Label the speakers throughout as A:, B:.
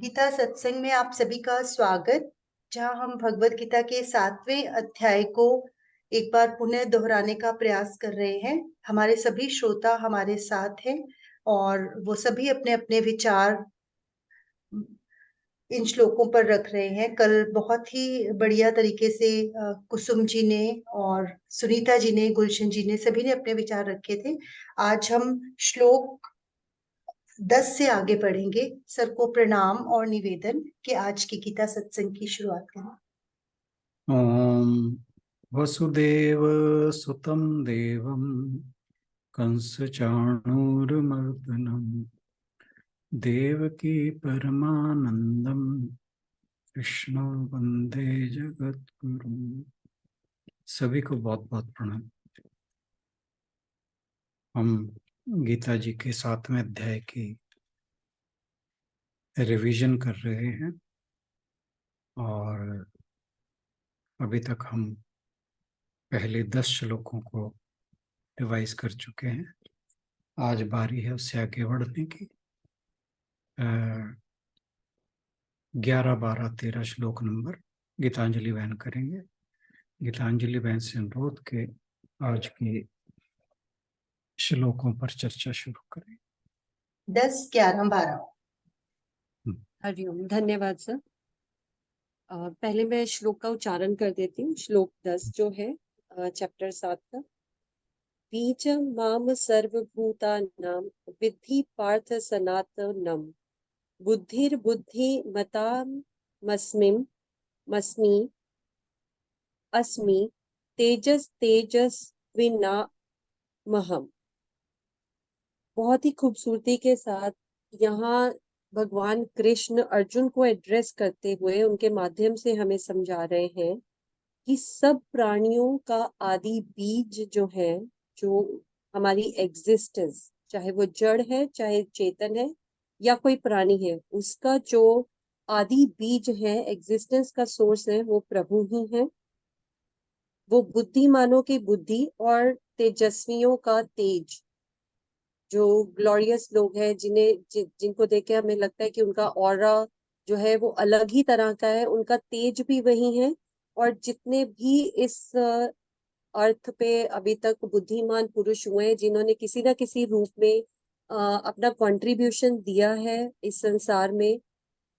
A: गीता सत्संग में आप सभी का स्वागत। जहां हम भगवत गीता के 7वें अध्याय को एक बार पुनः दोहराने का प्रयास कर रहे हैं। हमारे सभी श्रोता हमारे साथ हैं और वो सभी अपने अपने विचार इन श्लोकों पर रख रहे हैं। कल बहुत ही बढ़िया तरीके से कुसुम जी ने और सुनीता जी ने, गुलशन जी ने, सभी ने अपने विचार रखे थे। आज हम श्लोक 10 से आगे बढ़ेंगे। सर को प्रणाम और निवेदन कि आज की गीता सत्संग की शुरुआत करें।
B: ओम वसुदेव सुतं देवं कंसचाणूरमर्दनं देवकी परमानंदं कृष्ण वंदे जगद्गुरु। सभी को बहुत बहुत प्रणाम। हम गीता जी के 7वें अध्याय की रिवीजन कर रहे हैं और अभी तक हम पहले 10 श्लोकों को रिवाइज कर चुके हैं। आज बारी है उससे आगे बढ़ने की। 11, 12, 13 श्लोक नंबर गीतांजलि बहन करेंगे। गीतांजलि बहन से अनुरोध के आज के श्लोकों पर चर्चा शुरू करें।
A: 10, 11, 12।
C: हरिओम। धन्यवाद सर। पहले मैं श्लोक का उच्चारण कर देती हूँ। श्लोक 10 जो है चैप्टर 7 का। बीजं माम सर्वभूतानां विद्धि पार्थ सनातनम बुद्धिर्बुद्धिमतामस्मि अस्मि तेजस्तेजस्विनामहम्। बहुत ही खूबसूरती के साथ यहाँ भगवान कृष्ण अर्जुन को एड्रेस करते हुए उनके माध्यम से हमें समझा रहे हैं कि सब प्राणियों का आदि बीज जो है, जो हमारी एग्जिस्टेंस, चाहे वो जड़ है चाहे चेतन है या कोई प्राणी है, उसका जो आदि बीज है, एग्जिस्टेंस का सोर्स है, वो प्रभु ही है। वो बुद्धिमानों की बुद्धि और तेजस्वियों का तेज, जो ग्लोरियस लोग हैं जिनको देख के हमें लगता है कि उनका ऑरा जो है वो अलग ही तरह का है, उनका तेज भी वही है। और जितने भी इस अर्थ पे अभी तक बुद्धिमान पुरुष हुए हैं, जिन्होंने किसी ना किसी रूप में अपना कंट्रीब्यूशन दिया है इस संसार में,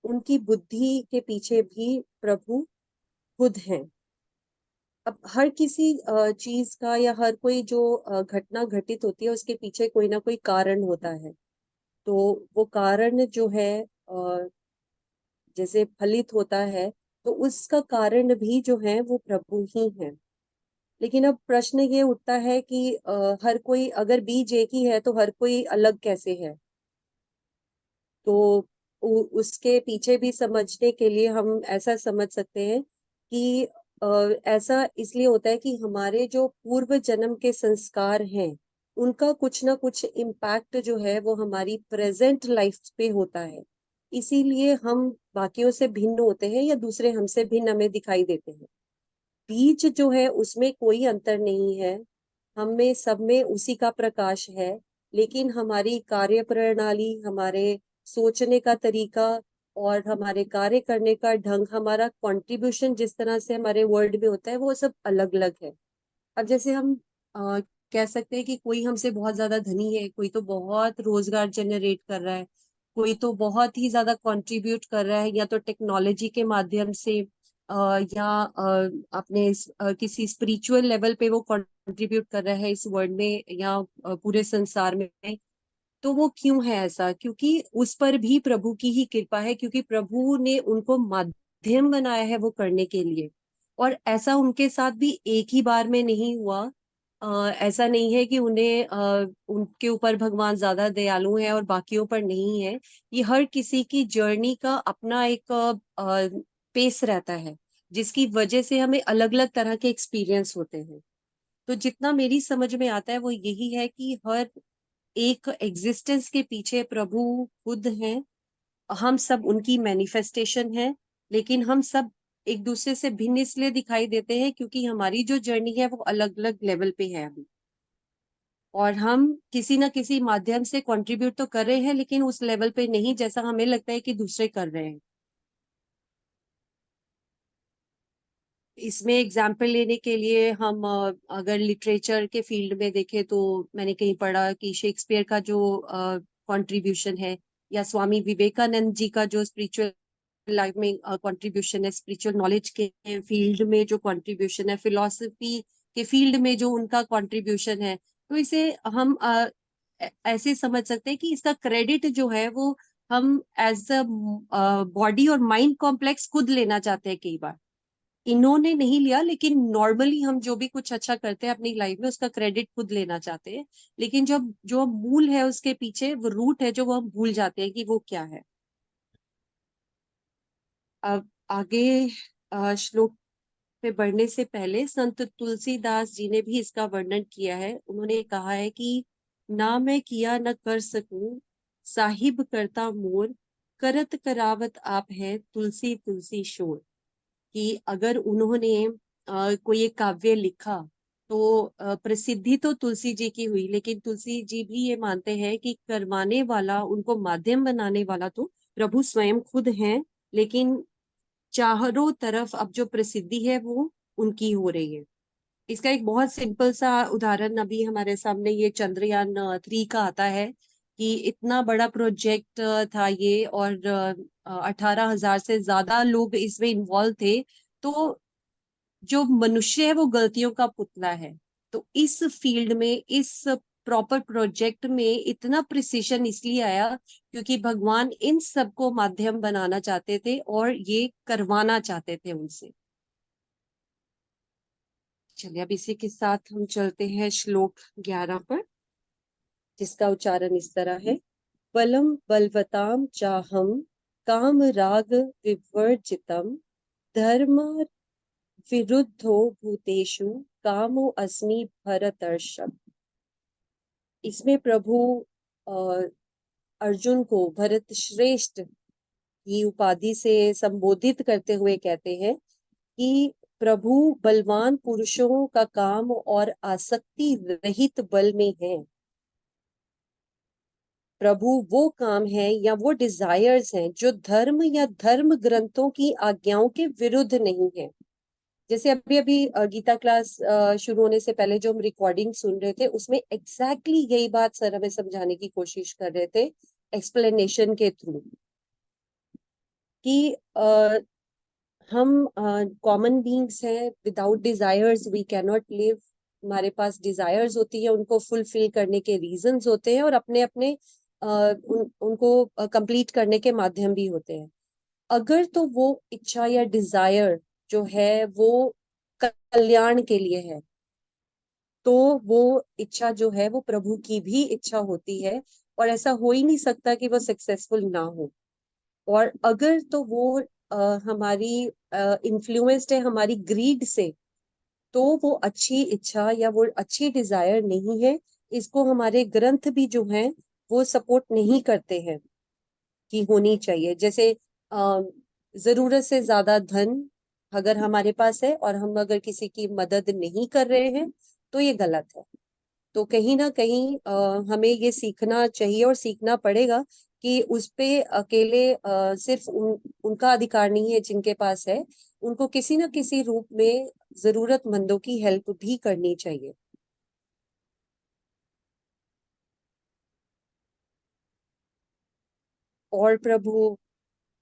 C: उनकी बुद्धि के पीछे भी प्रभु खुद हैं। अब हर किसी चीज का या हर कोई जो घटना घटित होती है, उसके पीछे कोई ना कोई कारण होता है। तो वो कारण जो है जैसे फलित होता है, तो उसका कारण भी जो है वो प्रभु ही है। लेकिन अब प्रश्न ये उठता है कि हर कोई, अगर बीज एक ही है तो हर कोई अलग कैसे है? तो उसके पीछे भी समझने के लिए हम ऐसा समझ सकते हैं कि ऐसा इसलिए होता है कि हमारे जो पूर्व जन्म के संस्कार हैं, उनका कुछ ना कुछ इम्पैक्ट जो है वो हमारी प्रेजेंट लाइफ पे होता है। इसीलिए हम बाकियों से भिन्न होते हैं या दूसरे हमसे भिन्न हमें दिखाई देते हैं। बीज जो है उसमें कोई अंतर नहीं है, हम में सब में उसी का प्रकाश है। लेकिन हमारी कार्य प्रणाली, हमारे सोचने का तरीका और हमारे कार्य करने का ढंग, हमारा कंट्रीब्यूशन जिस तरह से हमारे वर्ल्ड में होता है, वो सब अलग अलग है। अब जैसे हम कह सकते हैं कि कोई हमसे बहुत ज्यादा धनी है, कोई तो बहुत रोजगार जनरेट कर रहा है, कोई तो बहुत ही ज्यादा कंट्रीब्यूट कर रहा है, या तो टेक्नोलॉजी के माध्यम से या अपने किसी स्पिरिचुअल लेवल पे वो कंट्रीब्यूट कर रहा है इस वर्ल्ड में या पूरे संसार में। तो वो क्यों है ऐसा? क्योंकि उस पर भी प्रभु की ही कृपा है, क्योंकि प्रभु ने उनको माध्यम बनाया है वो करने के लिए। और ऐसा उनके साथ भी एक ही बार में नहीं हुआ। ऐसा नहीं है कि उनके ऊपर भगवान ज्यादा दयालु है और बाकियों पर नहीं है। ये हर किसी की जर्नी का अपना एक पेस रहता है, जिसकी वजह से हमें अलग अलग तरह के एक्सपीरियंस होते हैं। तो जितना मेरी समझ में आता है वो यही है कि हर एक एग्जिस्टेंस के पीछे प्रभु खुद हैं। हम सब उनकी मैनिफेस्टेशन है। लेकिन हम सब एक दूसरे से भिन्न इसलिए दिखाई देते हैं क्योंकि हमारी जो जर्नी है वो अलग अलग लेवल पे है अभी। और हम किसी ना किसी माध्यम से कंट्रीब्यूट तो कर रहे हैं, लेकिन उस लेवल पे नहीं जैसा हमें लगता है कि दूसरे कर रहे हैं। इसमें एग्जाम्पल लेने के लिए हम अगर लिटरेचर के फील्ड में देखें तो मैंने कहीं पढ़ा कि शेक्सपियर का जो कंट्रीब्यूशन है, या स्वामी विवेकानंद जी का जो स्पिरिचुअल लाइफ में कंट्रीब्यूशन है, स्पिरिचुअल नॉलेज के फील्ड में जो कंट्रीब्यूशन है, फिलोसफी के फील्ड में जो उनका कंट्रीब्यूशन है, तो इसे हम ऐसे समझ सकते हैं कि इसका क्रेडिट जो है वो हम एज अ बॉडी और माइंड कॉम्प्लेक्स खुद लेना चाहते हैं कई बार। इन्होंने नहीं लिया, लेकिन नॉर्मली हम जो भी कुछ अच्छा करते हैं अपनी लाइफ में उसका क्रेडिट खुद लेना चाहते हैं, लेकिन जब जो मूल है उसके पीछे वो रूट है जो वो हम भूल जाते हैं कि वो क्या है। अब आगे श्लोक पे बढ़ने से पहले संत तुलसीदास जी ने भी इसका वर्णन किया है। उन्होंने कहा है कि ना मैं किया न कर सकूं, साहिब करता मोर, करत करावत आप है, तुलसी तुलसी शोर। कि अगर उन्होंने कोई एक काव्य लिखा तो प्रसिद्धि तो तुलसी जी की हुई, लेकिन तुलसी जी भी ये मानते हैं कि करवाने वाला, उनको माध्यम बनाने वाला तो प्रभु स्वयं खुद हैं, लेकिन चारों तरफ अब जो प्रसिद्धि है वो उनकी हो रही है। इसका एक बहुत सिंपल सा उदाहरण अभी हमारे सामने ये चंद्रयान 3 का आता है कि इतना बड़ा प्रोजेक्ट था ये, और 18,000 से ज्यादा लोग इसमें इन्वॉल्व थे। तो जो मनुष्य है वो गलतियों का पुतला है। तो इस फील्ड में, इस प्रॉपर प्रोजेक्ट में इतना प्रिसीशन इसलिए आया क्योंकि भगवान इन सबको माध्यम बनाना चाहते थे और ये करवाना चाहते थे उनसे। चलिए अब इसी के साथ हम चलते हैं श्लोक 11 पर, जिसका उच्चारण इस तरह है। बलम बलवताम चाहम, काम राग विवर्जितम, धर्म विरुद्धो भूतेषु, कामो अस्मि भरतर्षभ। इसमें प्रभु अर्जुन को भरत श्रेष्ठ की उपाधि से संबोधित करते हुए कहते हैं कि प्रभु बलवान पुरुषों का काम और आसक्ति रहित बल में है। प्रभु वो काम है या वो डिजायर्स हैं जो धर्म या धर्म ग्रंथों की आज्ञाओं के विरुद्ध नहीं है। जैसे अभी अभी गीता क्लास शुरू होने से पहले जो हम रिकॉर्डिंग सुन रहे थे उसमें एग्जैक्टली यही बात सर हमें समझाने की कोशिश कर रहे थे एक्सप्लेनेशन के थ्रू, कि हम कॉमन बीइंग्स हैं, without desires we can not live. हमारे पास डिजायर्स होती है, उनको फुलफिल करने के रीजंस होते हैं और अपने अपने उनको कंप्लीट करने के माध्यम भी होते हैं। अगर तो वो इच्छा या डिजायर जो है वो कल्याण के लिए है, तो वो इच्छा जो है वो प्रभु की भी इच्छा होती है, और ऐसा हो ही नहीं सकता कि वो सक्सेसफुल ना हो। और अगर तो वो हमारी इन्फ्लुएंस्ड है हमारी ग्रीड से, तो वो अच्छी इच्छा या वो अच्छी डिजायर नहीं है। इसको हमारे ग्रंथ भी जो हैं वो सपोर्ट नहीं करते हैं कि होनी चाहिए। जैसे जरूरत से ज्यादा धन अगर हमारे पास है और हम अगर किसी की मदद नहीं कर रहे हैं तो ये गलत है। तो कहीं ना कहीं हमें ये सीखना चाहिए और सीखना पड़ेगा कि उस पे अकेले सिर्फ उनका अधिकार नहीं है जिनके पास है, उनको किसी ना किसी रूप में जरूरतमंदों की हेल्प भी करनी चाहिए। और प्रभु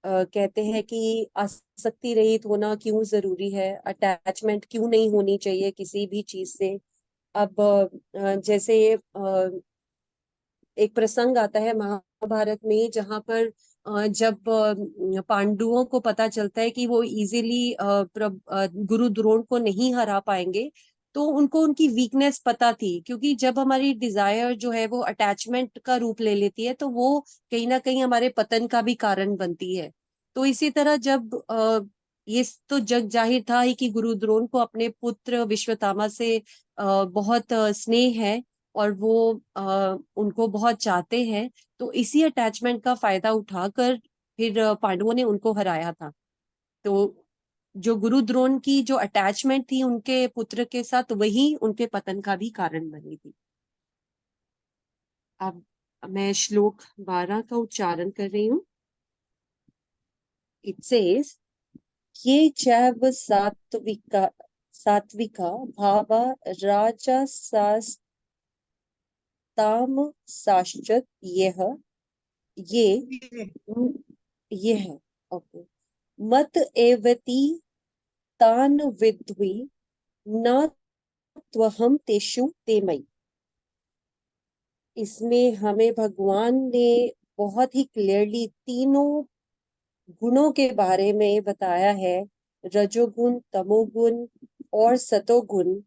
C: कहते हैं कि आसक्ति रहित होना क्यों जरूरी है, अटैचमेंट क्यों नहीं होनी चाहिए किसी भी चीज से। अब जैसे एक प्रसंग आता है महाभारत में जहां पर जब पांडवों को पता चलता है कि वो इजीली गुरु द्रोण को नहीं हरा पाएंगे, तो उनको उनकी वीकनेस पता थी, क्योंकि जब हमारी डिजायर जो है वो अटैचमेंट का रूप ले लेती है तो वो कहीं ना कहीं हमारे पतन का भी कारण बनती है। तो इसी तरह जब ये तो जग जाहिर था ही कि गुरु द्रोण को अपने पुत्र विश्वतामा से बहुत स्नेह है और वो उनको बहुत चाहते हैं, तो इसी अटैचमेंट का फायदा उठाकर फिर पांडवों ने उनको हराया था। तो जो गुरु द्रोण की जो अटैचमेंट थी उनके पुत्र के साथ, वही उनके पतन का भी कारण बनी थी। अब मैं श्लोक 12 का उच्चारण कर रही हूँ। इट सेज, ये चैव सात्विका भावा राजसास्तामसाश्च यह ये यह ओके मत एवति तान विद्वी न त्वहम तेषु ते मयि। इसमें हमें भगवान ने बहुत ही क्लियरली तीनों गुणों के बारे में बताया है, रजोगुण, तमोगुण और सतोगुण,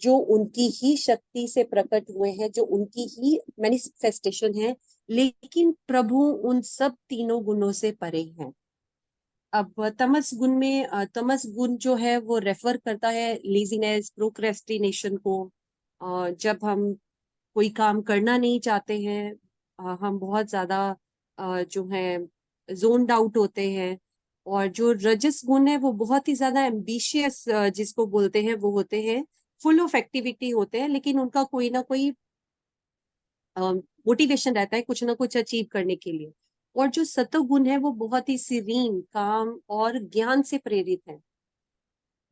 C: जो उनकी ही शक्ति से प्रकट हुए हैं, जो उनकी ही मैनिफेस्टेशन है, लेकिन प्रभु उन सब तीनों गुणों से परे हैं। अब तमस गुण में तमस गुण जो है वो रेफर करता है लेजीनेस, प्रोक्रेस्टिनेशन को। जब हम कोई काम करना नहीं चाहते हैं, हम बहुत ज्यादा जो है जोन्ड आउट होते हैं। और जो रजस गुण है वो बहुत ही ज्यादा एम्बिशियस जिसको बोलते हैं, वो होते हैं फुल ऑफ एक्टिविटी होते हैं, लेकिन उनका कोई ना कोई मोटिवेशन रहता है कुछ ना कुछ अचीव करने के लिए। और जो सत्वगुण है वो बहुत ही सीरीन, काम और ज्ञान से प्रेरित है।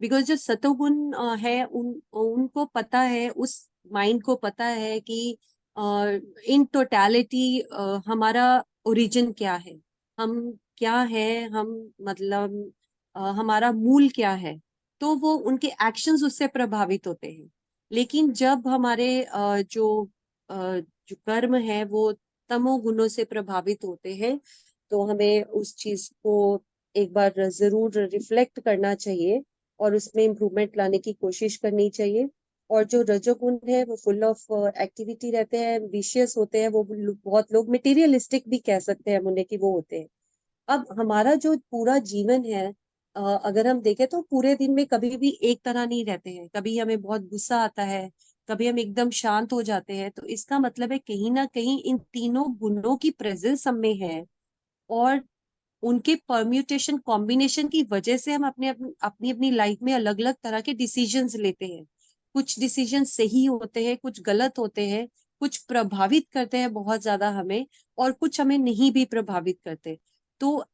C: बिकॉज जो सतोगुण है उनको पता है, उस माइंड को पता है कि इन टोटैलिटी हमारा ओरिजिन क्या है, हम क्या है, हम मतलब हमारा मूल क्या है। तो वो उनके एक्शंस उससे प्रभावित होते हैं। लेकिन जब हमारे जो कर्म है वो तमोगुणों से प्रभावित होते हैं, तो हमें उस चीज को एक बार जरूर रिफ्लेक्ट करना चाहिए और उसमें इम्प्रूवमेंट लाने की कोशिश करनी चाहिए। और जो रजोगुण है वो फुल ऑफ एक्टिविटी रहते हैं, विशियस होते हैं, वो बहुत लोग मटेरियलिस्टिक भी कह सकते हैं उन्हें कि वो होते हैं। अब हमारा जो पूरा जीवन है, अगर हम देखें तो पूरे दिन में कभी भी एक तरह नहीं रहते हैं। कभी हमें बहुत गुस्सा आता है, कभी हम एकदम शांत हो जाते हैं। तो इसका मतलब है कहीं ना कहीं इन तीनों गुणों की प्रेजेंस हम में है, और उनके परम्यूटेशन कॉम्बिनेशन की वजह से हम अपने अपनी अपनी लाइफ में अलग अलग तरह के डिसीजंस लेते हैं। कुछ डिसीजन सही होते हैं, कुछ गलत होते हैं, कुछ प्रभावित करते हैं बहुत ज्यादा हमें, और कुछ हमें नहीं भी प्रभावित करते। तो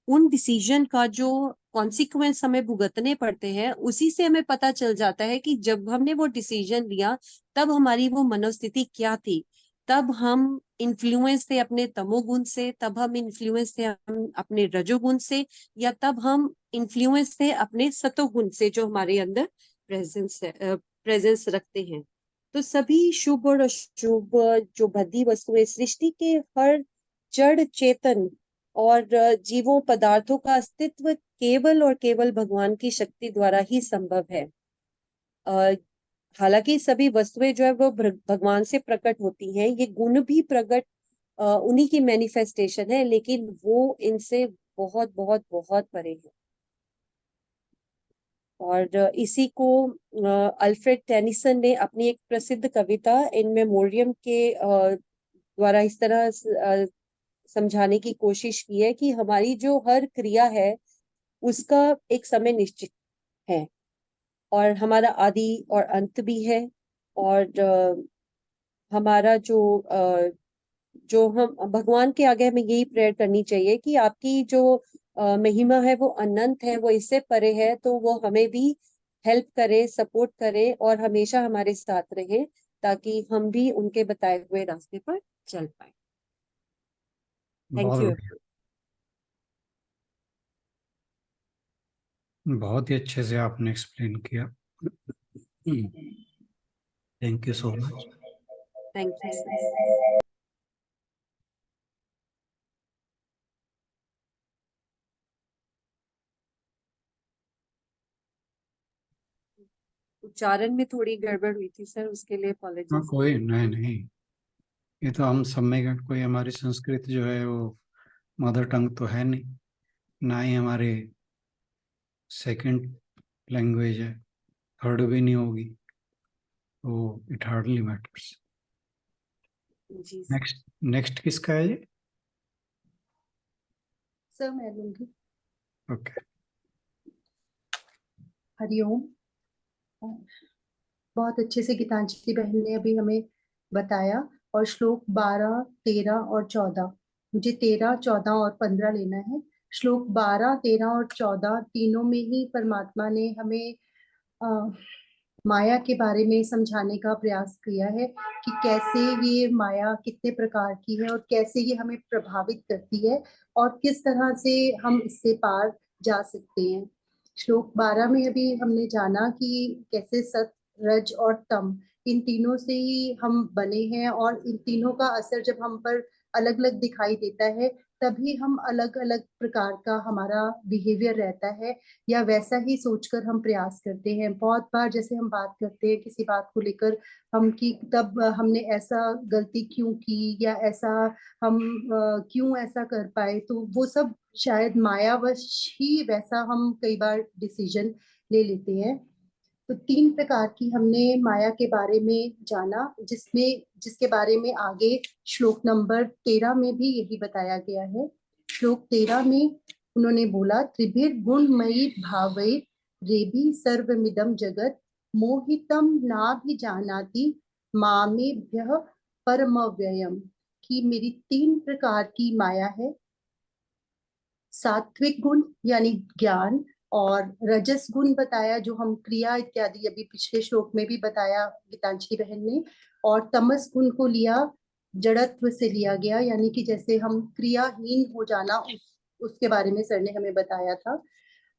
C: उन डिसीजन का जो कॉन्सिक्वेंस हमें भुगतने पड़ते हैं, उसी से हमें पता चल जाता है कि जब हमने वो डिसीजन लिया तब हमारी वो मनोस्थिति क्या थी। तब हम इन्फ्लुएंस थे अपने तमोगुण से, तब हम इन्फ्लुएंस थे हम अपने रजोगुण से, या तब हम इन्फ्लुएंस थे अपने सतोगुण से, जो हमारे अंदर प्रेजेंस रखते हैं। तो सभी शुभ और अशुभ जो बद्धी वस्तुएं सृष्टि के हर जड़ चेतन और जीवों पदार्थों का अस्तित्व केवल और केवल भगवान की शक्ति द्वारा ही संभव है। हालांकि सभी वस्तुएं जो है वो भगवान से प्रकट होती हैं, ये गुण भी प्रकट उन्हीं की मैनिफेस्टेशन है, लेकिन वो इनसे बहुत बहुत बहुत परे है। और इसी को अल्फ्रेड टेनिसन ने अपनी एक प्रसिद्ध कविता इन मेमोरियम के द्वारा इस तरह समझाने की कोशिश की है कि हमारी जो हर क्रिया है उसका एक समय निश्चित है, और हमारा आदि और अंत भी है। और हमारा जो हम भगवान के आगे हमें यही प्रेयर करनी चाहिए कि आपकी जो महिमा है वो अनंत है, वो इससे परे है, तो वो हमें भी हेल्प करे, सपोर्ट करे और हमेशा हमारे साथ रहे, ताकि हम भी उनके बताए हुए रास्ते पर चल पाए। थैंक
B: बहुत
C: यू।
B: बढ़िया, बहुत ही अच्छे से आपने एक्सप्लेन किया। Thank you so much.
C: Thank you sir. उच्चारण में थोड़ी गड़बड़ हुई थी सर, उसके लिए
B: हाँ,
C: अपॉलॉजीज।
B: कोई नहीं नहीं, ये तो हम सब में कोई, हमारी संस्कृत जो है वो मदर टंग तो है नहीं, ना ही हमारे सेकंड लैंग्वेज है, थर्ड भी नहीं होगी, तो इट हार्डली मैटर्स।
C: जी सर।
B: नेक्स्ट नेक्स्ट किसका है ये?
A: सर मैं लूंगी।
B: ओके।
A: हरिओम। बहुत अच्छे से गीतांजलि बहन ने अभी हमें बताया और श्लोक 12, 13 और 14, मुझे 13, 14 और 15 लेना है। श्लोक 12, 13 और 14 तीनों में ही परमात्मा ने हमें माया के बारे में समझाने का प्रयास किया है कि कैसे ये माया कितने प्रकार की है और कैसे ये हमें प्रभावित करती है और किस तरह से हम इससे पार जा सकते हैं। श्लोक 12 में अभी हमने जाना कि कैसे सत, रज और तम इन तीनों से ही हम बने हैं और इन तीनों का असर जब हम पर अलग अलग दिखाई देता है तभी हम अलग अलग प्रकार का हमारा बिहेवियर रहता है या वैसा ही सोचकर हम प्रयास करते हैं। बहुत बार जैसे हम बात करते हैं किसी बात को लेकर हम कि तब हमने ऐसा गलती क्यों की या ऐसा हम क्यों ऐसा कर पाए, तो वो सब शायद मायावश ही वैसा हम कई बार डिसीजन ले लेते हैं। तो 3 प्रकार की हमने माया के बारे में जाना जिसके बारे में आगे श्लोक नंबर 13 में भी यही बताया गया है। श्लोक 13 में उन्होंने बोला त्रिभिर गुणमयी भावै रेभि सर्वमिदं जगत मोहितम नाभिजानाति मामेभ्यः परमव्ययम्, कि मेरी 3 प्रकार की माया है। सात्विक गुण यानी ज्ञान और रजस गुण बताया जो हम क्रिया इत्यादि अभी पिछले श्लोक में भी बताया गीतांजलि बहन ने, और तमस गुण को लिया जड़त्व से लिया गया यानी कि जैसे हम क्रियाहीन हो जाना उसके बारे में सर ने हमें बताया था।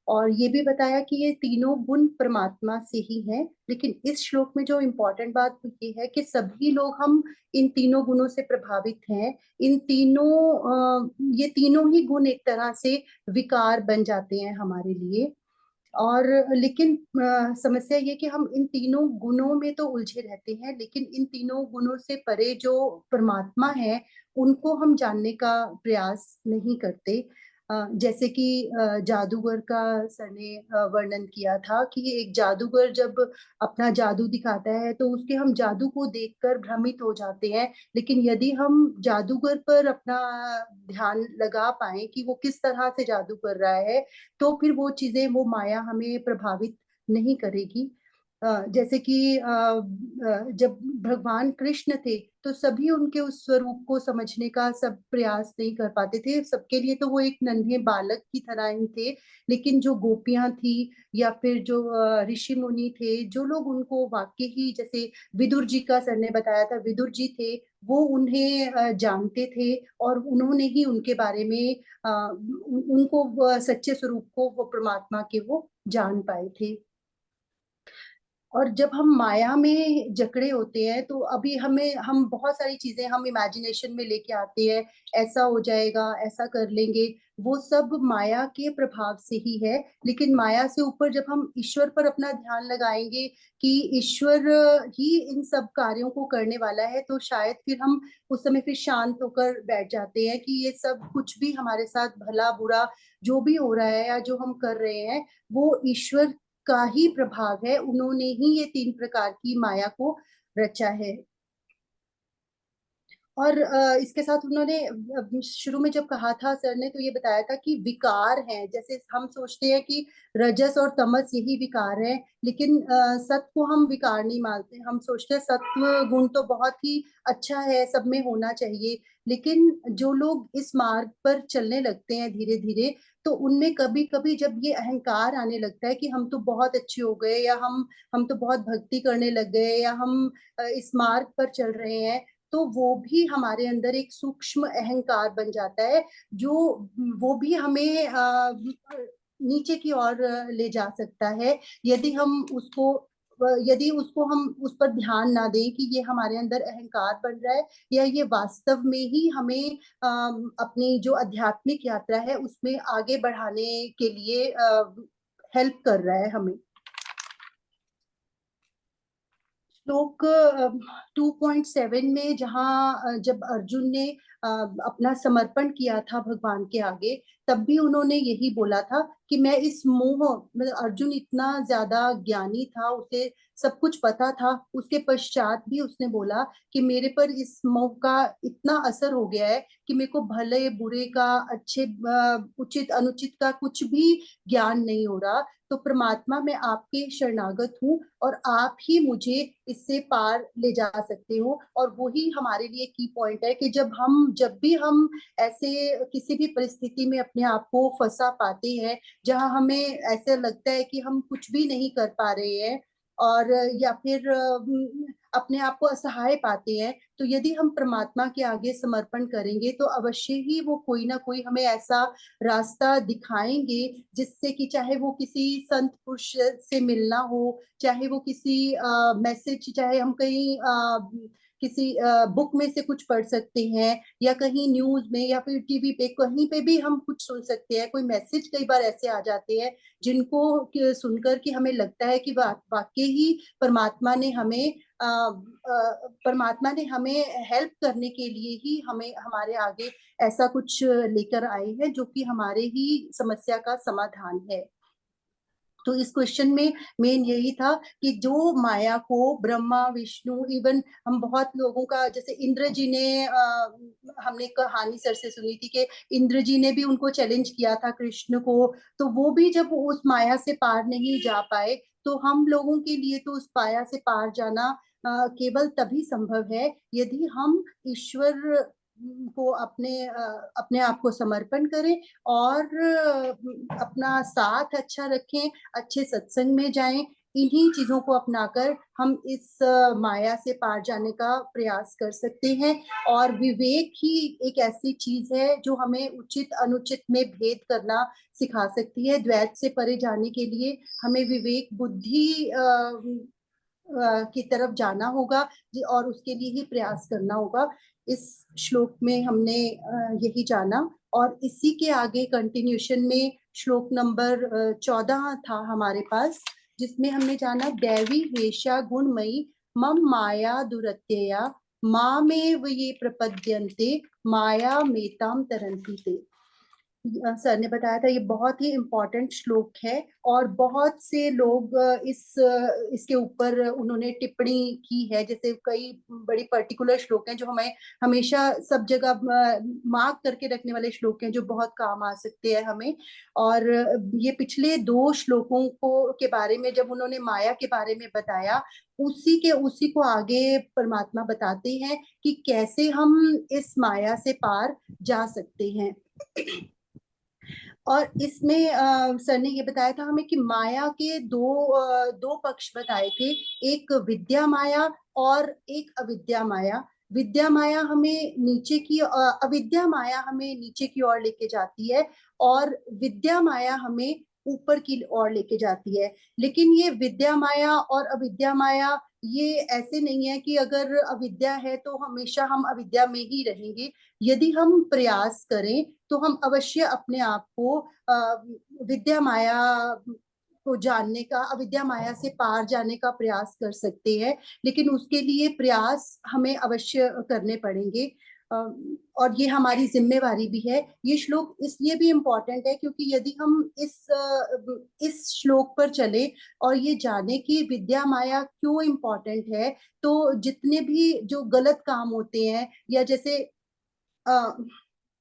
A: और ये भी बताया कि ये तीनों गुण परमात्मा से ही हैं, लेकिन इस श्लोक में जो इम्पोर्टेंट बात ये है कि सभी लोग हम इन तीनों गुणों से प्रभावित हैं। इन तीनों ये तीनों ही गुण एक तरह से विकार बन जाते हैं हमारे लिए। और लेकिन समस्या ये कि हम इन तीनों गुणों में तो उलझे रहते हैं, लेकिन इन तीनों गुणों से परे जो परमात्मा है उनको हम जानने का प्रयास नहीं करते। जैसे कि जादूगर का सर ने वर्णन किया था कि एक जादूगर जब अपना जादू दिखाता है तो उसके हम जादू को देखकर भ्रमित हो जाते हैं, लेकिन यदि हम जादूगर पर अपना ध्यान लगा पाए कि वो किस तरह से जादू कर रहा है तो फिर वो चीजें, वो माया हमें प्रभावित नहीं करेगी। जैसे कि जब भगवान कृष्ण थे तो सभी उनके उस स्वरूप को समझने का सब प्रयास नहीं कर पाते थे, सबके लिए तो वो एक नन्हे बालक की तरह ही थे। लेकिन जो गोपियां थी या फिर जो ऋषि मुनि थे, जो लोग उनको वाकई ही, जैसे विदुर जी का सर ने बताया था, विदुर जी थे वो उन्हें जानते थे और उन्होंने ही उनके बारे में उनको सच्चे स्वरूप को, वो परमात्मा के वो जान पाए थे। और जब हम माया में जकड़े होते हैं तो अभी हम बहुत सारी चीजें हम इमेजिनेशन में लेके आते हैं, ऐसा हो जाएगा, ऐसा कर लेंगे, वो सब माया के प्रभाव से ही है। लेकिन माया से ऊपर जब हम ईश्वर पर अपना ध्यान लगाएंगे कि ईश्वर ही इन सब कार्यों को करने वाला है, तो शायद फिर हम उस समय फिर शांत होकर बैठ जाते हैं कि ये सब कुछ भी हमारे साथ भला बुरा जो भी हो रहा है या जो हम कर रहे हैं वो ईश्वर का ही प्रभाव है, उन्होंने ही ये 3 प्रकार की माया को रचा है। और इसके साथ उन्होंने शुरू में जब कहा था सर ने, तो ये बताया था कि विकार हैं, जैसे हम सोचते हैं कि रजस और तमस यही विकार है, लेकिन सत्व को हम विकार नहीं मानते। हम सोचते हैं सत्व गुण तो बहुत ही अच्छा है, सब में होना चाहिए। लेकिन जो लोग इस मार्ग पर चलने लगते हैं धीरे धीरे, तो उनमें कभी कभी जब ये अहंकार आने लगता है कि हम तो बहुत अच्छे हो गए, या हम तो बहुत भक्ति करने लग गए, या हम इस मार्ग पर चल रहे हैं, तो वो भी हमारे अंदर एक सूक्ष्म अहंकार बन जाता है, जो वो भी हमें नीचे की ओर ले जा सकता है यदि उसको हम उस पर ध्यान ना दें कि ये हमारे अंदर अहंकार बन रहा है या ये वास्तव में ही हमें अपनी जो आध्यात्मिक यात्रा है उसमें आगे बढ़ाने के लिए हेल्प कर रहा है हमें। श्लोक 2.7 में जहाँ जब अर्जुन ने अपना समर्पण किया था भगवान के आगे, तब भी उन्होंने यही बोला था कि मैं इस मोह, मतलब अर्जुन इतना ज्यादा ज्ञानी था, उसे सब कुछ पता था, उसके पश्चात भी उसने बोला कि मेरे पर इस मोह का इतना असर हो गया है कि मेरे को भले बुरे का, अच्छे उचित अनुचित का कुछ भी ज्ञान नहीं हो रहा। तो परमात्मा मैं आपके शरणागत हूँ और आप ही मुझे इससे पार ले जा सकते हो। और वही हमारे लिए की पॉइंट है कि जब भी हम ऐसे किसी भी परिस्थिति में अपने आप को फंसा पाते हैं जहां हमें ऐसे लगता है कि हम कुछ भी नहीं कर पा रहे हैं और या फिर अपने आप को असहाय पाते हैं, तो यदि हम परमात्मा के आगे समर्पण करेंगे तो अवश्य ही वो कोई ना कोई हमें ऐसा रास्ता दिखाएंगे जिससे कि चाहे वो किसी संत पुरुष से मिलना हो, चाहे वो किसी मैसेज, चाहे हम कहीं किसी बुक में से कुछ पढ़ सकते हैं या कहीं न्यूज में या फिर टीवी पे कहीं पे भी हम कुछ सुन सकते हैं। कोई मैसेज कई बार ऐसे आ जाते हैं जिनको सुनकर कि हमें लगता है कि वाकई ही परमात्मा ने हमें हेल्प करने के लिए ही हमें हमारे आगे ऐसा कुछ लेकर आए हैं जो कि हमारे ही समस्या का समाधान है। तो इस क्वेश्चन में मेन यही था कि जो माया को ब्रह्मा विष्णु, इवन हम बहुत लोगों का, जैसे इंद्र जी ने हमने कहानी सर से सुनी थी कि इंद्र जी ने भी उनको चैलेंज किया था कृष्ण को, तो वो भी जब उस माया से पार नहीं जा पाए, तो हम लोगों के लिए तो उस माया से पार जाना केवल तभी संभव है यदि हम ईश्वर को अपने आप को समर्पण करें और अपना साथ अच्छा रखें, अच्छे सत्संग में जाएं। इन्हीं चीजों को अपनाकर हम इस माया से पार जाने का प्रयास कर सकते हैं। और विवेक ही एक ऐसी चीज है जो हमें उचित अनुचित में भेद करना सिखा सकती है। द्वैत से परे जाने के लिए हमें विवेक बुद्धि की तरफ जाना होगा और उसके लिए ही प्रयास करना होगा। इस श्लोक में हमने यही जाना और इसी के आगे कंटिन्यूशन में श्लोक नंबर 14 था हमारे पास, जिसमें हमने जाना दैवी वेशा गुणमयी मम माया दुरत्यया मामेव ये प्रपद्यन्ते माया मेताम तरन्ति ते। सर ने बताया था ये बहुत ही इम्पोर्टेंट श्लोक है और बहुत से लोग इसके ऊपर उन्होंने टिप्पणी की है। जैसे कई बड़ी पर्टिकुलर श्लोक हैं जो हमें हमेशा सब जगह मार्क करके रखने वाले श्लोक हैं जो बहुत काम आ सकते हैं हमें। और ये पिछले 2 श्लोकों के बारे में जब उन्होंने माया के बारे में बताया, उसी को आगे परमात्मा बताते हैं कि कैसे हम इस माया से पार जा सकते हैं। और इसमें सर ने ये बताया था हमें कि माया के दो पक्ष बताए थे, एक विद्या माया और एक अविद्या माया। विद्या माया हमें नीचे की, अविद्या माया हमें नीचे की ओर लेके जाती है और विद्या माया हमें ऊपर की ओर लेके जाती है। लेकिन ये विद्या माया और अविद्या माया ये ऐसे नहीं है कि अगर अविद्या है तो हमेशा हम अविद्या में ही रहेंगे। यदि हम प्रयास करें तो हम अवश्य अपने आप को विद्या माया को जानने का, अविद्या माया से पार जाने का प्रयास कर सकते हैं। लेकिन उसके लिए प्रयास हमें अवश्य करने पड़ेंगे और ये हमारी जिम्मेवारी भी है। ये श्लोक इसलिए भी इम्पोर्टेंट है क्योंकि यदि हम इस श्लोक पर चले और ये जाने कि विद्या माया क्यों इम्पोर्टेंट है, तो जितने भी जो गलत काम होते हैं या जैसे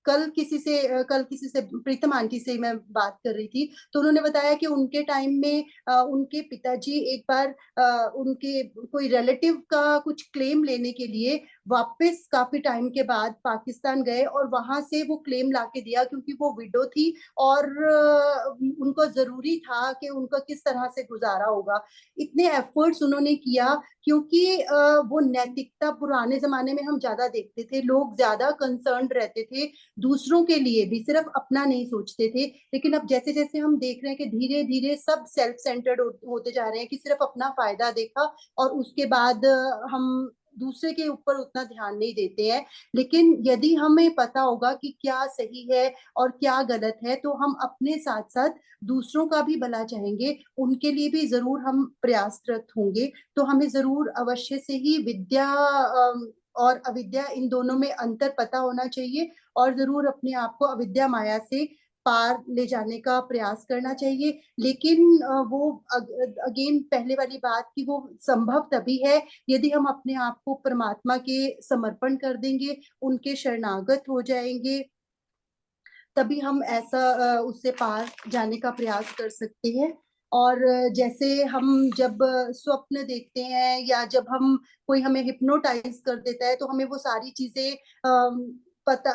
A: कल किसी से प्रीतम आंटी से मैं बात कर रही थी तो उन्होंने बताया कि उनके टाइम में उनके पिताजी एक बार उनके कोई रिलेटिव का कुछ क्लेम लेने के लिए वापस काफी टाइम के बाद पाकिस्तान गए और वहां से वो क्लेम लाके दिया क्योंकि वो विडो थी और उनको जरूरी था कि उनका किस तरह से गुजारा होगा। इतने एफर्ट्स उन्होंने किया क्योंकि वो नैतिकता पुराने जमाने में हम ज्यादा देखते थे, लोग ज्यादा कंसर्न रहते थे, दूसरों के लिए भी, सिर्फ अपना नहीं सोचते थे। लेकिन अब जैसे जैसे हम देख रहे हैं कि धीरे धीरे सब सेल्फ सेंटर्ड होते जा रहे हैं कि सिर्फ अपना फायदा देखा और उसके बाद हम दूसरे के ऊपर उतना ध्यान नहीं देते हैं। लेकिन यदि हमें पता होगा कि क्या सही है और क्या गलत है तो हम अपने साथ साथ दूसरों का भी भला चाहेंगे, उनके लिए भी जरूर हम प्रयासरत होंगे। तो हमें जरूर अवश्य से ही विद्या और अविद्या इन दोनों में अंतर पता होना चाहिए और जरूर अपने आप को अविद्या माया से पार ले जाने का प्रयास करना चाहिए। लेकिन वो अगेन पहले वाली बात कि वो संभव तभी है यदि हम अपने आप को परमात्मा के समर्पण कर देंगे, उनके शरणागत हो जाएंगे, तभी हम ऐसा उससे पार जाने का प्रयास कर सकते हैं। और जैसे हम जब स्वप्न देखते हैं या जब हम कोई हमें हिप्नोटाइज कर देता है तो हमें वो सारी चीजें पता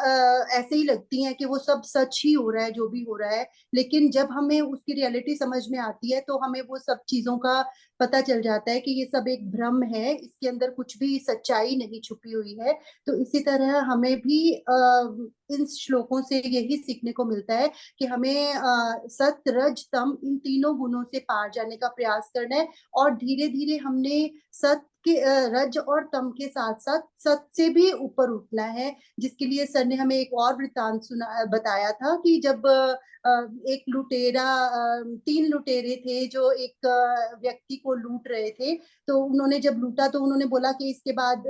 A: ऐसे ही लगती हैं कि वो सब सच ही हो रहा है जो भी हो रहा है। लेकिन जब हमें उसकी रियलिटी समझ में आती है तो हमें वो सब चीजों का पता चल जाता है कि ये सब एक भ्रम है, इसके अंदर कुछ भी सच्चाई नहीं छुपी हुई है। तो इसी तरह हमें भी इन श्लोकों से यही सीखने को मिलता है कि हमें सत रज तम इन तीनों गुणों से पार जाने का प्रयास करना है। और धीरे धीरे हमने सत के रज और तम के साथ साथ सत से भी ऊपर उठना है, जिसके लिए सर ने हमें एक और वृत्तांत सुना बताया था कि जब एक लुटेरा, तीन लुटेरे थे जो एक व्यक्ति को लूट रहे थे। तो उन्होंने जब लूटा तो उन्होंने बोला कि इसके बाद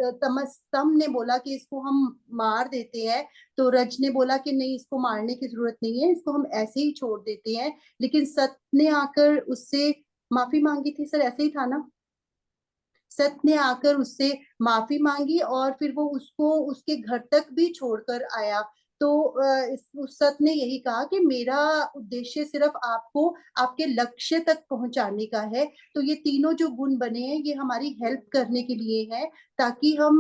A: तम ने बोला कि इसको हम मार देते हैं। तो रज ने बोला कि नहीं, इसको मारने की जरूरत नहीं है, इसको हम ऐसे ही छोड़ देते हैं। लेकिन सत ने आकर उससे माफी मांगी थी, सर ऐसे ही था ना? सत ने आकर उससे माफी मांगी और फिर वो उसको उसके घर तक भी छोड़कर आया। तो उस सत ने यही कहा कि मेरा उद्देश्य सिर्फ आपको आपके लक्ष्य तक पहुंचाने का है। तो ये तीनों जो गुण बने हैं ये हमारी हेल्प करने के लिए है, ताकि हम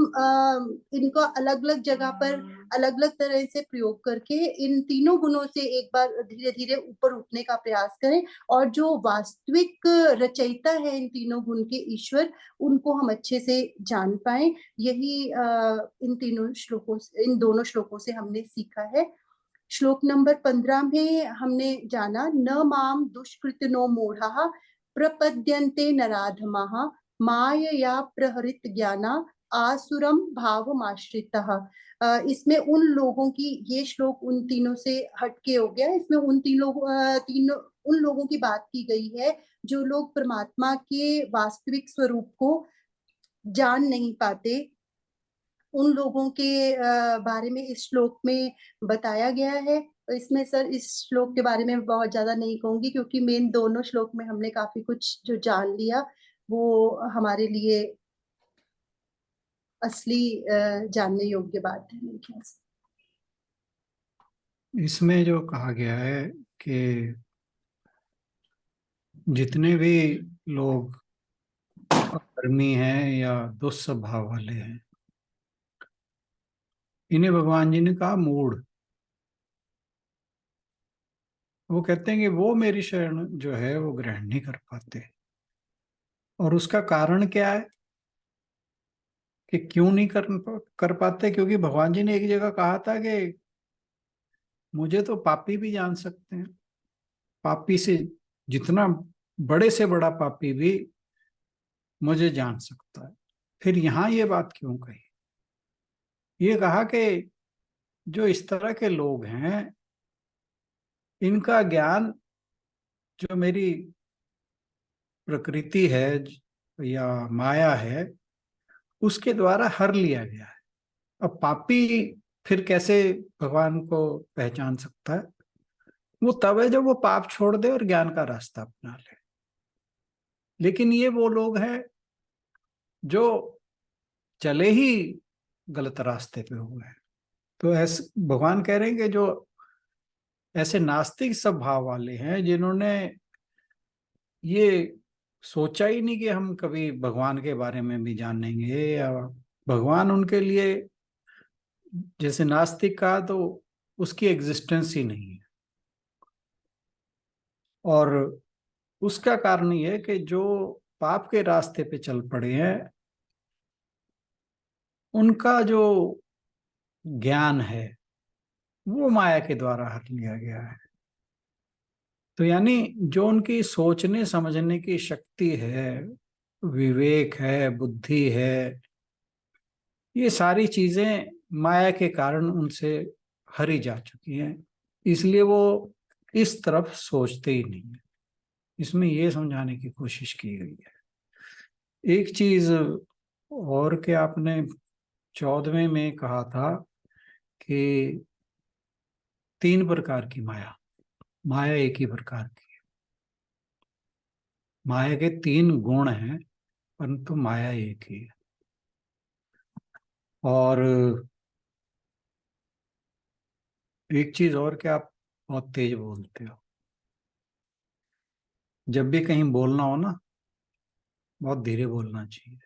A: इनको अलग अलग जगह पर अलग अलग तरह से प्रयोग करके इन तीनों गुणों से एक बार धीरे धीरे ऊपर उठने का प्रयास करें। और जो वास्तविक रचयिता है इन तीनों गुण के, ईश्वर, उनको हम अच्छे से जान पाए। यही इन तीनों श्लोकों से, इन दोनों श्लोकों से हमने सीखा है। श्लोक नंबर 15 में हमने जाना, न माम दुष्कृतिनो मूढ़ा प्रपद्यन्ते नराधमाः मायया प्रहृत ज्ञाना आसुरम भावमाश्रितः। इसमें उन लोगों की, ये श्लोक उन तीनों से हटके हो गया। इसमें उन तीनों उन लोगों की बात की गई है जो लोग परमात्मा के वास्तविक स्वरूप को जान नहीं पाते। उन लोगों के बारे में इस श्लोक में बताया गया है। तो इसमें सर इस श्लोक के बारे में बहुत ज्यादा नहीं कहूंगी, क्योंकि मेन दोनों श्लोक में हमने काफी कुछ जो जान लिया वो हमारे लिए असली जानने योग्य बात है मेरे ख्याल से।
B: इसमें जो कहा गया है कि जितने भी लोग कर्मी हैं या दुस्वभाव वाले हैं, इन्हें भगवान जी ने कहा मूढ़। वो कहते हैं कि वो मेरी शरण जो है वो ग्रहण नहीं कर पाते। और उसका कारण क्या है कि क्यों नहीं कर पाते? क्योंकि भगवान जी ने एक जगह कहा था कि मुझे तो पापी भी जान सकते हैं, पापी से जितना बड़े से बड़ा पापी भी मुझे जान सकता है। फिर यहां ये बात क्यों कही? ये कहा कि जो इस तरह के लोग हैं इनका ज्ञान जो मेरी प्रकृति है या माया है उसके द्वारा हर लिया गया है। अब पापी फिर कैसे भगवान को पहचान सकता है? वो तब है जब वो पाप छोड़ दे और ज्ञान का रास्ता अपना ले। लेकिन ये वो लोग हैं जो चले ही गलत रास्ते पे हुए हैं। तो ऐसे भगवान कह रहे हैं कि जो ऐसे नास्तिक स्वभाव वाले हैं जिन्होंने ये सोचा ही नहीं कि हम कभी भगवान के बारे में भी जानेंगे, या भगवान उनके लिए, जैसे नास्तिक का तो उसकी एग्जिस्टेंस ही नहीं है। और उसका कारण ये है कि जो पाप के रास्ते पे चल पड़े हैं उनका जो ज्ञान है वो माया के द्वारा हर लिया गया है। तो यानी जो उनकी सोचने समझने की शक्ति है, विवेक है, बुद्धि है, ये सारी चीजें माया के कारण उनसे हरी जा चुकी हैं। इसलिए वो इस तरफ सोचते ही नहीं है। इसमें ये समझाने की कोशिश की गई है। एक चीज और कि आपने 14वें में कहा था कि 3 प्रकार की माया, माया एक ही प्रकार की है। माया के 3 गुण हैं, परंतु माया एक ही है। और एक चीज और, कि आप बहुत तेज बोलते हो। जब भी कहीं बोलना हो ना, बहुत धीरे बोलना चाहिए,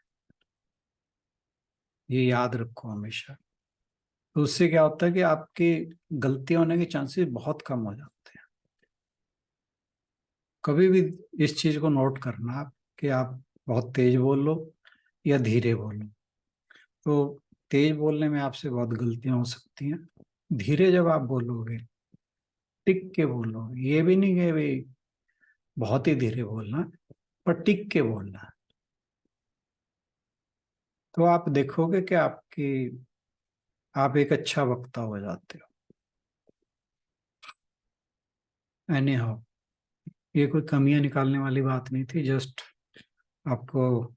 B: ये याद रखो हमेशा। तो उससे क्या होता है कि आपकी गलती होने के चांसेस बहुत कम हो जाते हैं। कभी भी इस चीज को नोट करना आप, कि आप बहुत तेज बोल लो या धीरे बोलो। तो तेज बोलने में आपसे बहुत गलतियां हो सकती हैं। धीरे जब आप बोलोगे, टिक के बोलो, ये भी नहीं कि भाई बहुत ही धीरे बोलना, पर टिक के बोलना। तो आप देखोगे कि आप एक अच्छा वक्ता हो जाते हो। एनी हाउ, ये कोई कमियां निकालने वाली बात नहीं थी, जस्ट आपको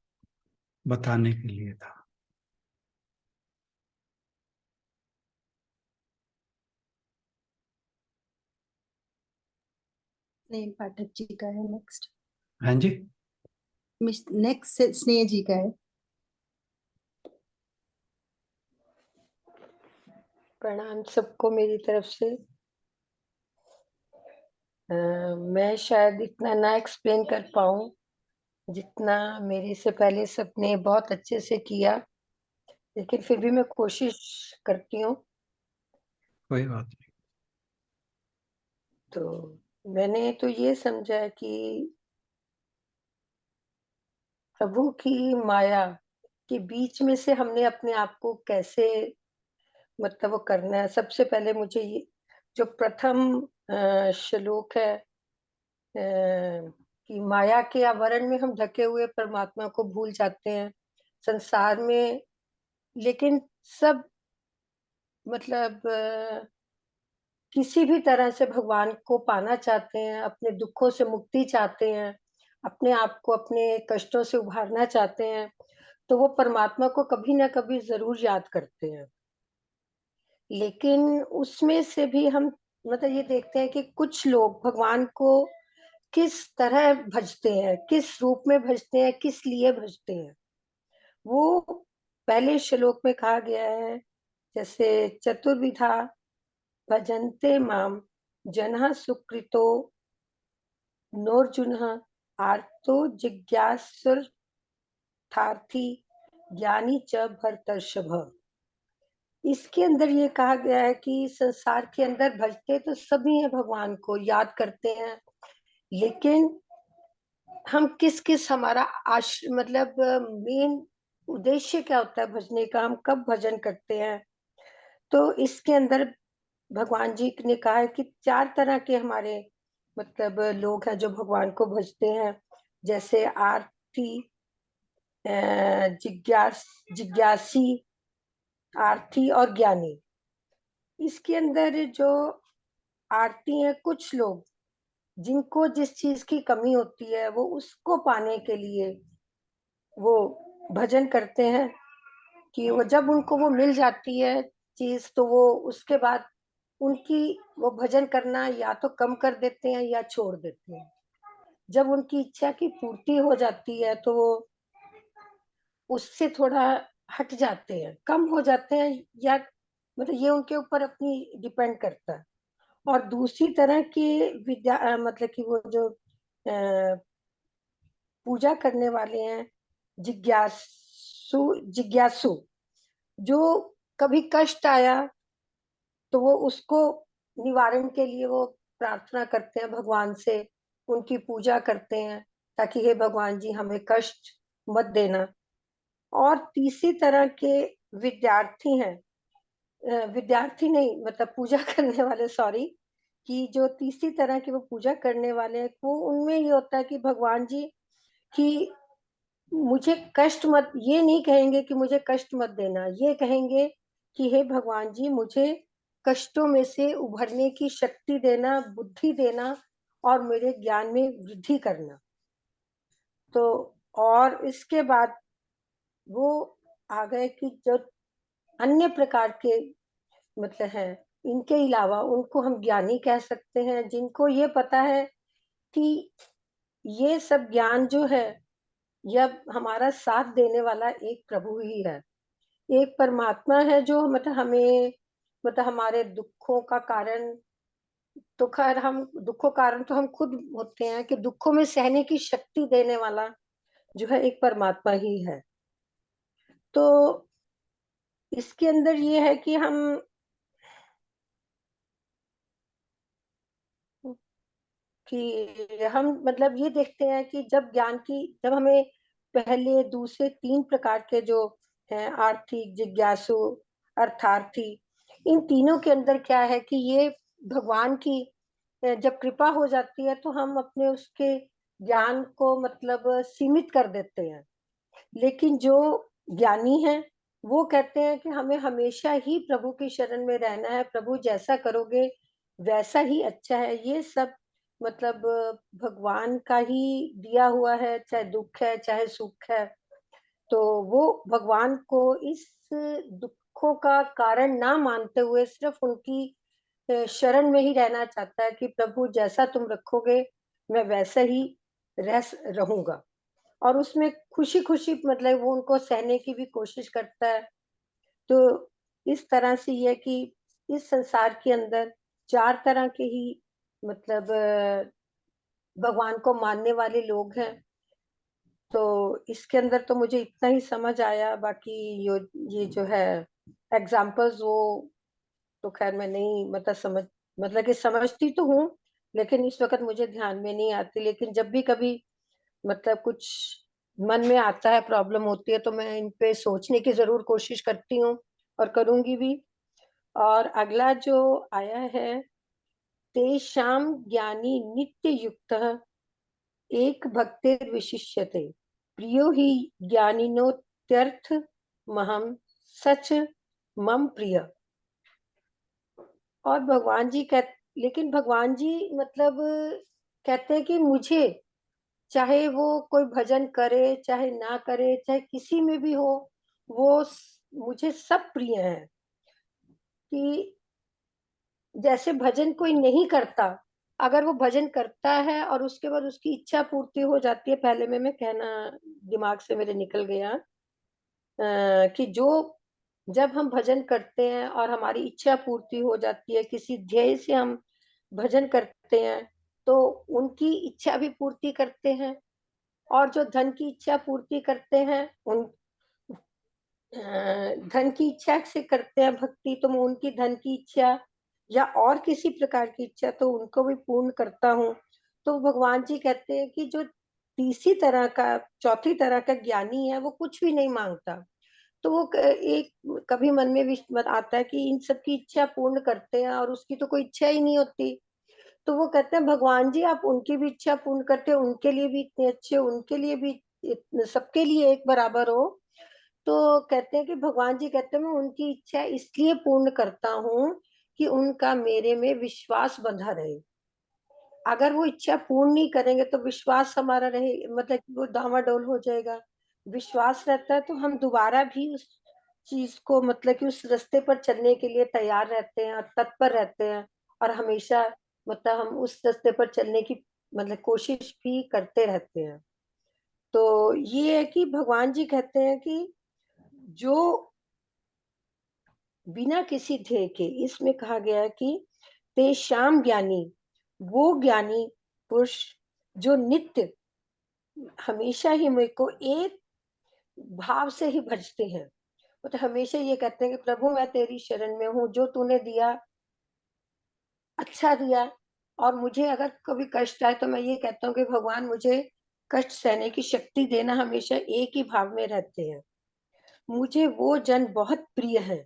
B: बताने के लिए था।
A: स्नेह पाठक जी का है नेक्स्ट।
B: हाँ जी।
A: नेक्स्ट स्नेह जी का है।
D: प्रणाम सबको मेरी तरफ से। मैं शायद इतना ना एक्सप्लेन कर पाऊँ जितना मेरे से पहले सबने बहुत अच्छे से किया, लेकिन फिर भी मैं कोशिश करती हूँ।
B: कोई बात नहीं।
D: तो मैंने तो ये समझा कि प्रभु की माया के बीच में से हमने अपने आप को कैसे, मतलब वो करना है। सबसे पहले मुझे ये जो प्रथम श्लोक है, कि माया के आवरण में हम ढके हुए परमात्मा को भूल जाते हैं संसार में, लेकिन सब मतलब किसी भी तरह से भगवान को पाना चाहते हैं, अपने दुखों से मुक्ति चाहते हैं, अपने आप को अपने कष्टों से उभारना चाहते हैं, तो वो परमात्मा को कभी ना कभी जरूर याद करते हैं। लेकिन उसमें से भी हम मतलब ये देखते हैं कि कुछ लोग भगवान को किस तरह भजते हैं, किस रूप में भजते हैं, किस लिए भजते हैं। वो पहले श्लोक में कहा गया है, जैसे चतुर्विधा भजन्ते माम जनः सुकृतो नोर्जुनः आर्तो जिज्ञासुर्थार्थी ज्ञानी च भरतर्षभ। इसके अंदर ये कहा गया है कि संसार के अंदर भजते तो सभी हैं, भगवान को याद करते हैं, लेकिन हम किस किस हमारा मतलब मेन उद्देश्य क्या होता है भजने का, हम कब भजन करते हैं। तो इसके अंदर भगवान जी ने कहा है कि 4 तरह के हमारे मतलब लोग हैं जो भगवान को भजते हैं। जैसे आरती, जिज्ञासी, आरती और ज्ञानी। इसके अंदर जो आरती है, कुछ लोग जिनको जिस चीज की कमी होती है वो उसको पाने के लिए वो भजन करते हैं, कि वो जब उनको वो मिल जाती है चीज, तो वो उसके बाद उनकी वो भजन करना या तो कम कर देते हैं या छोड़ देते हैं। जब उनकी इच्छा की पूर्ति हो जाती है तो वो उससे थोड़ा हट जाते हैं, कम हो जाते हैं, या मतलब ये उनके ऊपर अपनी डिपेंड करता है। और दूसरी तरह की मतलब कि वो जो पूजा करने वाले हैं, जिज्ञासु, जो कभी कष्ट आया तो वो उसको निवारण के लिए वो प्रार्थना करते हैं भगवान से, उनकी पूजा करते हैं, ताकि हे भगवान जी हमें कष्ट मत देना। और तीसरी तरह के विद्यार्थी हैं, विद्यार्थी नहीं मतलब पूजा करने वाले, सॉरी, कि जो तीसरी तरह के वो पूजा करने वाले हैं, वो उनमें ये होता है कि भगवान जी कि मुझे कष्ट मत, ये नहीं कहेंगे कि मुझे कष्ट मत देना, ये कहेंगे कि हे भगवान जी मुझे कष्टों में से उभरने की शक्ति देना, बुद्धि देना और मेरे ज्ञान में वृद्धि करना। तो और इसके बाद वो आ गए कि जो अन्य प्रकार के मतलब है इनके अलावा उनको हम ज्ञानी कह सकते हैं, जिनको ये पता है कि ये सब ज्ञान जो है, यह हमारा साथ देने वाला एक प्रभु ही है, एक परमात्मा है जो मतलब हमें, मतलब हमारे दुखों का कारण, तो खैर हम दुखों कारण तो हम खुद होते हैं, कि दुखों में सहने की शक्ति देने वाला जो है एक परमात्मा ही है। तो इसके अंदर ये है कि हम मतलब ये देखते हैं कि जब हमें पहले दूसरे 3 प्रकार के जो हैं, आर्थिक, जिज्ञासु, अर्थार्थी, इन तीनों के अंदर क्या है कि ये भगवान की जब कृपा हो जाती है तो हम अपने उसके ज्ञान को मतलब सीमित कर देते हैं। लेकिन जो ज्ञानी है वो कहते हैं कि हमें हमेशा ही प्रभु की शरण में रहना है, प्रभु जैसा करोगे वैसा ही अच्छा है। ये सब मतलब भगवान का ही दिया हुआ है, चाहे दुख है चाहे सुख है। तो वो भगवान को इस दुखों का कारण ना मानते हुए सिर्फ उनकी शरण में ही रहना चाहता है कि प्रभु जैसा तुम रखोगे मैं वैसा ही रहूंगा। और उसमें खुशी खुशी मतलब वो उनको सहने की भी कोशिश करता है। तो इस तरह से ये कि इस संसार के अंदर 4 तरह के ही मतलब भगवान को मानने वाले लोग हैं। तो इसके अंदर तो मुझे इतना ही समझ आया, बाकी ये जो है एग्जाम्पल्स वो तो खैर मैं नहीं मतलब मतलब कि समझती तो हूँ, लेकिन इस वक्त मुझे ध्यान में नहीं आती। लेकिन जब भी कभी मतलब कुछ मन में आता है, प्रॉब्लम होती है, तो मैं इन पे सोचने की जरूर कोशिश करती हूँ और करूंगी भी। और अगला जो आया है, तेषां ज्ञानी नित्य युक्तः एक भक्तिर विशिष्यते, प्रियो ही ज्ञानिनोत्यर्थ महम सच मम प्रिय। और भगवान जी लेकिन भगवान जी मतलब कहते हैं कि मुझे, चाहे वो कोई भजन करे चाहे ना करे, चाहे किसी में भी हो, वो मुझे सब प्रिय है। कि जैसे भजन कोई नहीं करता, अगर वो भजन करता है और उसके बाद उसकी इच्छा पूर्ति हो जाती है, पहले में मैं कहना दिमाग से मेरे निकल गया, कि जो जब हम भजन करते हैं और हमारी इच्छा पूर्ति हो जाती है, किसी ध्येय से हम भजन करते हैं, तो उनकी इच्छा भी पूर्ति करते हैं। और जो धन की इच्छा पूर्ति करते हैं, उन धन की इच्छा से करते हैं भक्ति, तो मैं उनकी धन की इच्छा या और किसी प्रकार की इच्छा तो उनको भी पूर्ण करता हूँ। तो भगवान जी कहते हैं कि जो तीसरी तरह का, चौथी तरह का ज्ञानी है, वो कुछ भी नहीं मांगता। तो वो एक कभी मन में भी आता है कि इन सब की इच्छा पूर्ण करते हैं और उसकी तो कोई इच्छा ही नहीं होती। तो वो कहते हैं भगवान जी आप उनकी भी इच्छा पूर्ण करते हैं, उनके लिए भी इतने अच्छे, उनके लिए भी सबके लिए एक बराबर हो। तो कहते हैं कि भगवान जी कहते हैं मैं उनकी इच्छा इसलिए पूर्ण करता हूँ कि उनका मेरे में विश्वास बंधा रहे। अगर वो इच्छा पूर्ण नहीं करेंगे तो विश्वास हमारा रहे, मतलब कि वो डामाडोल हो जाएगा। विश्वास रहता है तो हम दोबारा भी उस चीज को मतलब कि उस रास्ते पर चलने के लिए तैयार रहते हैं और तत्पर रहते हैं। और हमेशा मतलब हम उस रास्ते पर चलने की मतलब कोशिश भी करते रहते हैं। तो ये है कि भगवान जी कहते हैं कि जो बिना किसी ध्येय के, इसमें कहा गया है कि तेषाम ज्ञानी, वो ज्ञानी पुरुष जो नित्य हमेशा ही मेरे को एक भाव से ही भजते हैं। वो तो हमेशा ये कहते हैं कि प्रभु मैं तेरी शरण में हूँ, जो तूने दिया अच्छा दिया। और मुझे अगर कभी कष्ट आए तो मैं ये कहता हूँ कि भगवान मुझे कष्ट सहने की शक्ति देना। हमेशा एक ही भाव में रहते हैं। मुझे वो जन बहुत प्रिय है।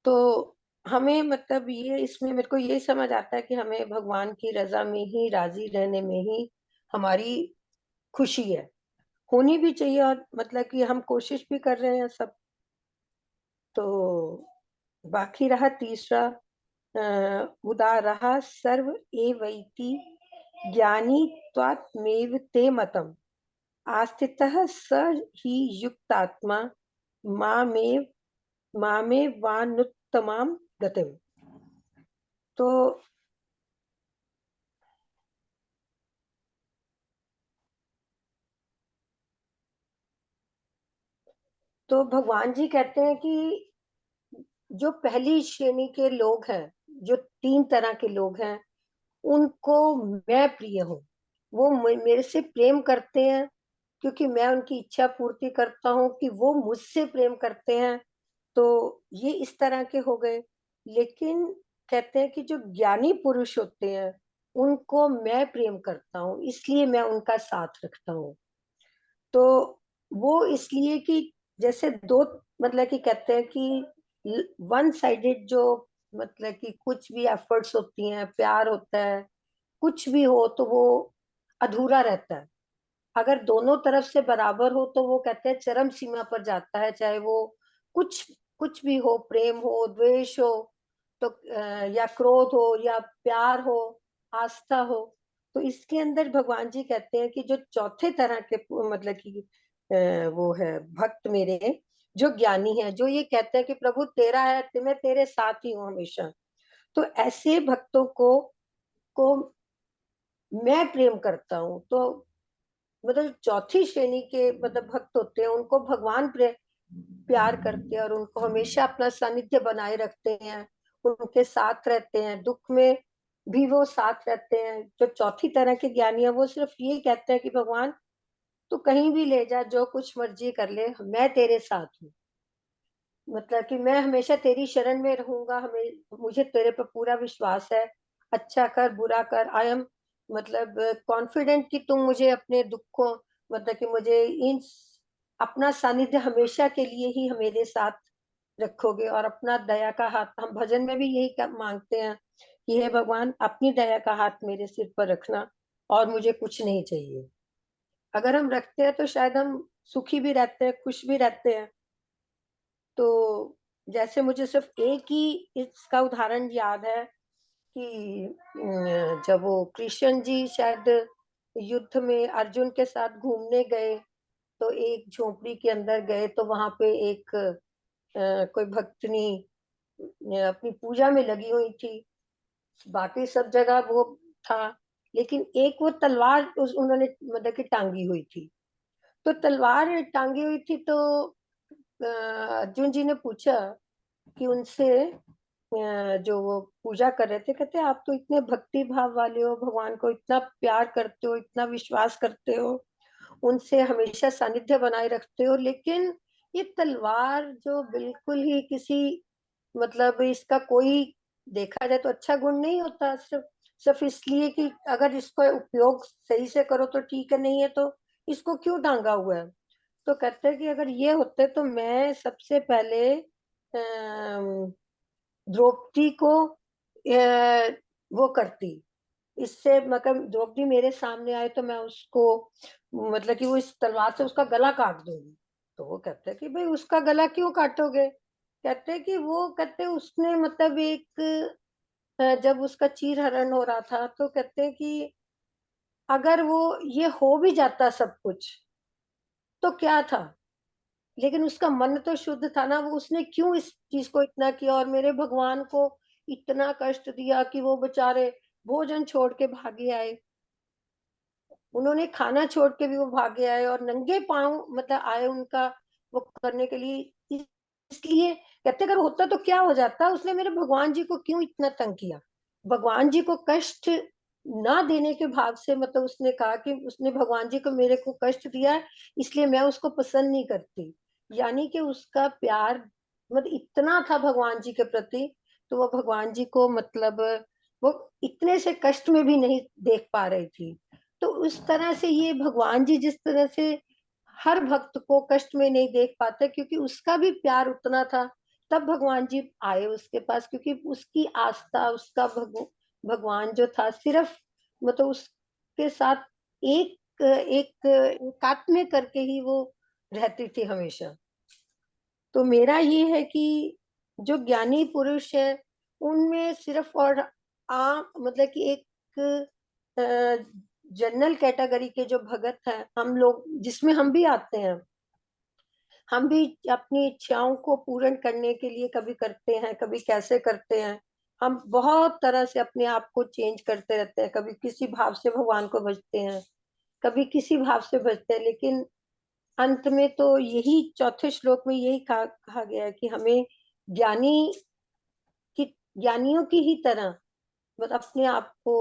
D: तो हमें मतलब ये इसमें मेरे को ये समझ आता है कि हमें भगवान की रजा में ही राजी रहने में ही हमारी खुशी है, होनी भी चाहिए। और मतलब कि हम कोशिश भी कर रहे हैं सब। तो बाकी रहा तीसरा, उदारः सर्व एवैति ज्ञानी त्वात्मेव ते मतम आस्थितः स ही युक्तात्मा मामेव मामेवानुत्तमाम गतिम। तो भगवान जी कहते हैं कि जो पहली श्रेणी के लोग हैं, जो 3 तरह के लोग हैं, उनको मैं प्रिय हूँ। वो मेरे से प्रेम करते हैं क्योंकि मैं उनकी इच्छा पूर्ति करता हूँ कि वो मुझसे प्रेम करते हैं। तो ये इस तरह के हो गए। लेकिन कहते हैं कि जो ज्ञानी पुरुष होते हैं, उनको मैं प्रेम करता हूँ, इसलिए मैं उनका साथ रखता हूँ। तो वो इसलिए कि जैसे दो, मतलब कि कहते हैं कि वन साइडेड जो, मतलब कि कुछ भी एफर्ट्स होती हैं, प्यार होता है, कुछ भी हो तो वो अधूरा रहता है। अगर दोनों तरफ से बराबर हो तो वो कहते हैं चरम सीमा पर जाता है, चाहे वो कुछ कुछ भी हो, प्रेम हो, द्वेष हो, तो या क्रोध हो, या प्यार हो, आस्था हो। तो इसके अंदर भगवान जी कहते हैं कि जो चौथे तरह के, मतलब कि वो है भक्त मेरे, जो ज्ञानी है, जो ये कहते हैं कि प्रभु तेरा है, मैं तेरे साथ ही हूँ हमेशा। तो ऐसे भक्तों को मैं प्रेम करता हूँ। तो मतलब चौथी श्रेणी के मतलब भक्त होते हैं, उनको भगवान प्यार करते हैं और उनको हमेशा अपना सानिध्य बनाए रखते हैं, उनके साथ रहते हैं, दुख में भी वो साथ रहते हैं। जो चौथी तरह के ज्ञानी है, वो सिर्फ ये कहते हैं कि भगवान तू कहीं भी ले जा, जो कुछ मर्जी कर ले, मैं तेरे साथ हूँ। मतलब कि मैं हमेशा तेरी शरण में रहूंगा, हमें मुझे तेरे पर पूरा विश्वास है। अच्छा कर बुरा कर, आई एम मतलब कॉन्फिडेंट कि तुम मुझे अपने दुखों, मतलब कि मुझे इन अपना सानिध्य हमेशा के लिए ही मेरे साथ रखोगे। और अपना दया का हाथ, हम भजन में भी यही मांगते हैं कि हे भगवान अपनी दया का हाथ मेरे सिर पर रखना और मुझे कुछ नहीं चाहिए। अगर हम रखते हैं तो शायद हम सुखी भी रहते हैं, खुश भी रहते हैं। तो जैसे मुझे सिर्फ एक ही इसका उदाहरण याद है कि जब वो कृष्ण जी शायद युद्ध में अर्जुन के साथ घूमने गए, तो एक झोपड़ी के अंदर गए, तो वहां पे एक कोई भक्तनी अपनी पूजा में लगी हुई थी। बाकी सब जगह वो था, लेकिन एक वो तलवार उन्होंने मतलब कि टांगी हुई थी। तो तलवार टांगी हुई थी, तो अर्जुन जी ने पूछा कि उनसे, जो वो पूजा कर रहे थे, कहते आप तो इतने भक्ति भाव वाले हो, भगवान को इतना प्यार करते हो, इतना विश्वास करते हो, उनसे हमेशा सानिध्य बनाए रखते हो, लेकिन ये तलवार जो बिल्कुल ही किसी, मतलब इसका कोई देखा जाए तो अच्छा गुण नहीं होता, सिर्फ सिर्फ इसलिए कि अगर इसको उपयोग सही से करो तो ठीक है, नहीं है तो इसको क्यों टांगा हुआ है। तो कहते हैं कि अगर ये होते तो मैं सबसे पहले द्रौपदी को वो करती। इससे मतलब द्रौपदी मेरे सामने आए तो मैं उसको, मतलब कि वो इस तलवार से उसका गला काट दूंगी। तो वो कहते हैं कि भाई उसका गला क्यों काटोगे। कहते हैं कि वो, कहते हैं उसने मतलब एक जब उसका चीर हरण हो रहा था, तो कहते हैं कि अगर वो ये हो भी जाता सब कुछ तो क्या था, लेकिन उसका मन तो शुद्ध था ना, वो उसने क्यों इस चीज को इतना किया और मेरे भगवान को इतना कष्ट दिया कि वो बेचारे भोजन छोड़ के भागे आए। उन्होंने खाना छोड़ के भी वो भागे आए और नंगे पांव मतलब आए उनका वो करने के लिए। इसलिए कहते अगर होता तो क्या हो जाता, उसने मेरे भगवान जी को क्यों इतना तंग किया। भगवान जी को कष्ट ना देने के भाव से, मतलब उसने कहा कि उसने भगवान जी को मेरे को कष्ट दिया है, इसलिए मैं उसको पसंद नहीं करती। यानी कि उसका प्यार मतलब इतना था भगवान जी के प्रति, तो वो भगवान जी को मतलब वो इतने से कष्ट में भी नहीं देख पा रही थी। तो उस तरह से ये भगवान जी जिस तरह से हर भक्त को कष्ट में नहीं देख पाते, क्योंकि उसका भी प्यार उतना था, तब भगवान जी आए उसके पास, क्योंकि उसकी आस्था, उसका भगवान जो था सिर्फ मतलब उसके साथ एक एक एकात्म करके ही वो रहती थी हमेशा। तो मेरा ये है कि जो ज्ञानी पुरुष है, उनमें सिर्फ और मतलब कि एक जनरल कैटेगरी के जो भगत हैं, हम लोग जिसमें हम भी आते हैं, हम भी अपनी इच्छाओं को पूर्ण करने के लिए कभी करते हैं, कभी कैसे करते हैं। हम बहुत तरह से अपने आप को चेंज करते रहते हैं, कभी किसी भाव से भगवान को भजते हैं, कभी किसी भाव से भजते हैं, लेकिन अंत में तो यही चौथे श्लोक में यही कहा गया है कि हमें ज्ञानी की ज्ञानियों की ही तरह मतलब अपने आप को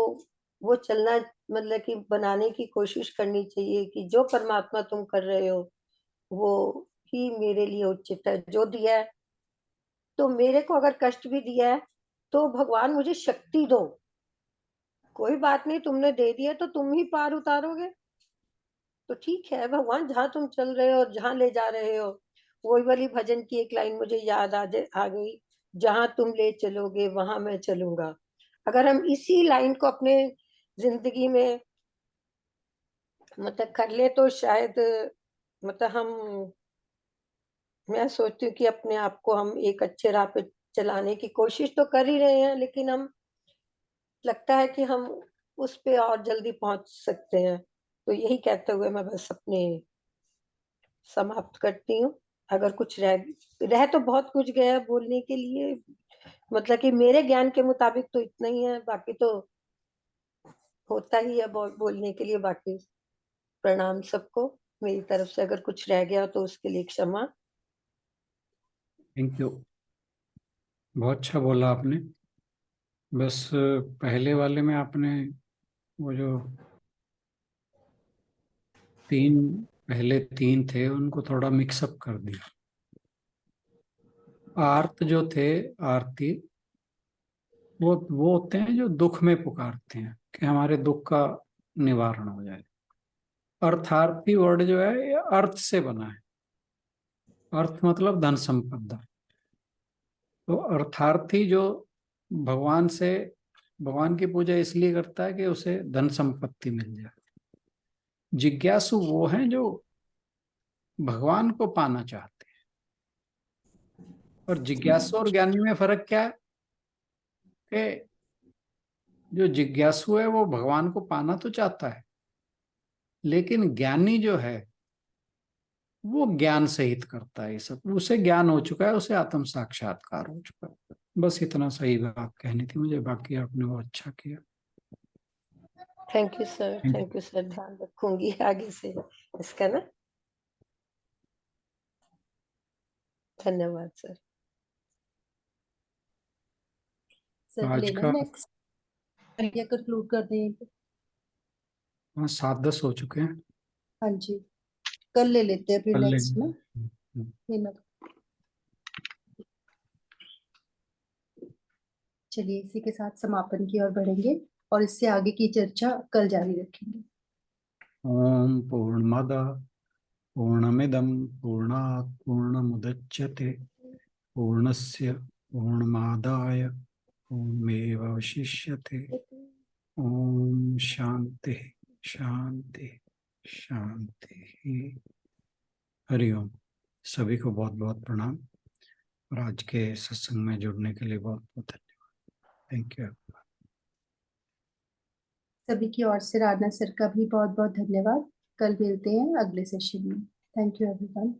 D: वो चलना मतलब कि बनाने की कोशिश करनी चाहिए कि जो परमात्मा तुम कर रहे हो वो ही मेरे लिए उचित है। जो दिया है तो मेरे को अगर कष्ट भी दिया है तो भगवान मुझे शक्ति दो, कोई बात नहीं, तुमने दे दिया तो तुम ही पार उतारोगे, तो ठीक है भगवान, जहां तुम चल रहे हो जहां ले जा रहे हो। वही वाली भजन की एक लाइन मुझे याद आ गई, जहां तुम ले चलोगे वहां मैं चलूंगा। अगर हम इसी लाइन को अपने जिंदगी में मतलब कर ले तो शायद मतलब मैं सोचती हूँ कि अपने आप को हम एक अच्छे राह पे चलाने की कोशिश तो कर ही रहे हैं, लेकिन हम लगता है कि हम उस पे और जल्दी पहुंच सकते हैं। तो यही कहते हुए मैं बस अपने समाप्त करती हूँ। अगर कुछ रह तो बहुत कुछ गया है बोलने के लिए, मतलब कि मेरे ज्ञान के मुताबिक तो इतना ही है, बाकी तो होता ही है बोलने के लिए। बाकी प्रणाम सबको मेरी तरफ से, अगर कुछ रह गया तो उसके लिए क्षमा।
B: थैंक यू, बहुत अच्छा बोला आपने। बस पहले वाले में आपने वो जो पहले तीन थे उनको थोड़ा मिक्सअप कर दिया। आर्त जो थे, आरती, वो होते हैं जो दुख में पुकारते हैं कि हमारे दुख का निवारण हो जाए। अर्थार्थी वर्ड जो है ये अर्थ से बना है। अर्थ मतलब धन संपदा। तो अर्थार्थी जो भगवान से भगवान की पूजा इसलिए करता है कि उसे धन संपत्ति मिल जाए। जिज्ञासु वो हैं जो भगवान को पाना चाहते हैं। और जिज्ञासु और ज्ञानी में फर्क क्या है कि जो जिज्ञासु है वो भगवान को पाना तो चाहता है, लेकिन ज्ञानी जो है वो ज्ञान सहित करता है ये सब। उसे ज्ञान हो चुका है, उसे आत्म साक्षात्कार हो चुका है। बस इतना सही बात कहनी थी मुझे, बाकी आपने वो अच्छा किया।
D: Thank you sir,
B: Thank you.
D: Thank you sir, ध्यान रखूंगी आगे से इसका ना। धन्यवाद सर।
A: सर
B: आज
A: लेना
B: का
A: नेक्स्ट, या कंक्लूड कर दें?
B: 7:10 हो चुके हैं।
A: हाँ जी, कल ले लेते हैं फिर
B: कल
A: नेक्स्ट ना।
B: लेंगे।
A: लेना। चलिए इसी के साथ समापन की ओर बढ़ेंगे और इससे आगे की चर्चा कल जारी रखेंगे।
B: ओम पूर्णमद पूर्णमिदं पूर्णात् पूर्णमुदच्यते पूर्णस्य पूर्णमादाय पूर्णमेवावशिष्यते। ओम शांति शांति शांति। हरिओम। सभी को बहुत बहुत प्रणाम और आज के सत्संग में जुड़ने के लिए बहुत बहुत धन्यवाद। Thank you.
A: सभी की ओर से राधना सर का भी बहुत बहुत धन्यवाद। कल मिलते हैं अगले सेशन में। Thank you everyone.